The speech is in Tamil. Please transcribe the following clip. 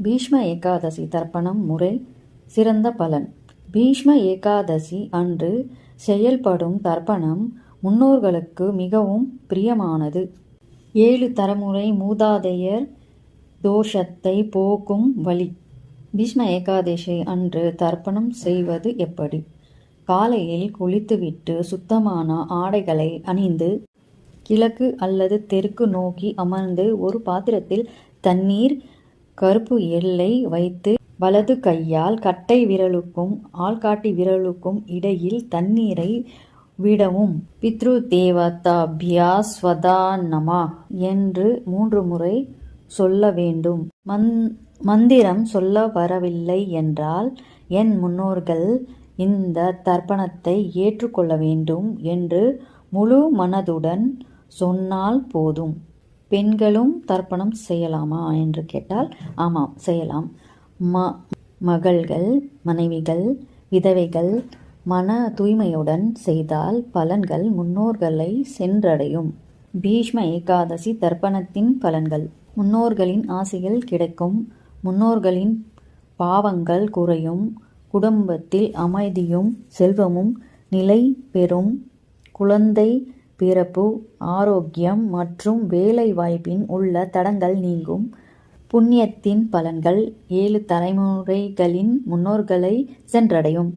பீஷ்ம ஏகாதசி தர்ப்பணம் முறை சிறந்த பலன். பீஷ்ம ஏகாதசி அன்று செயல்படும் தர்ப்பணம் முன்னோர்களுக்கு மிகவும் பிரியமானது. 7 தலைமுறை மூதாதையர் தோஷத்தை போக்கும் வழி. பீஷ்ம ஏகாதசி அன்று தர்ப்பணம் செய்வது எப்படி? காலையில் குளித்துவிட்டு சுத்தமான ஆடைகளை அணிந்து கிழக்கு அல்லது தெற்கு நோக்கி அமர்ந்து ஒரு பாத்திரத்தில் தண்ணீர், கருப்பு எள்ளை வைத்து வலது கையால் கட்டை விரலுக்கும் ஆள்காட்டி விரலுக்கும் இடையில் தண்ணீரை விடவும். பித்ரு தேவதாபியா ஸ்வதா நம என்று 3 முறை சொல்ல வேண்டும். மந்திரம் சொல்ல வரவில்லை என்றால் என் முன்னோர்கள் இந்த தர்ப்பணத்தை ஏற்றுக்கொள்ள வேண்டும் என்று முழு மனதுடன் சொன்னால் போதும். பெண்களும் தர்ப்பணம் செய்யலாமா என்று கேட்டால் ஆமாம், செய்யலாம். மகள்கள், மனைவிகள், விதவைகள் மன தூய்மையுடன் செய்தால் பலன்கள் முன்னோர்களை சென்றடையும். பீஷ்ம ஏகாதசி தர்ப்பணத்தின் பலன்கள். முன்னோர்களின் ஆசிகள் கிடைக்கும். முன்னோர்களின் பாவங்கள் குறையும். குடும்பத்தில் அமைதியும் செல்வமும் நிலை பெறும். குழந்தை பிறப்பு, ஆரோக்கியம் மற்றும் வேலை வாய்ப்பின் உள்ள தடங்கள் நீங்கும். புண்ணியத்தின் பலன்கள் 7 தலைமுறைகளின் முன்னோர்களை சென்றடையும்.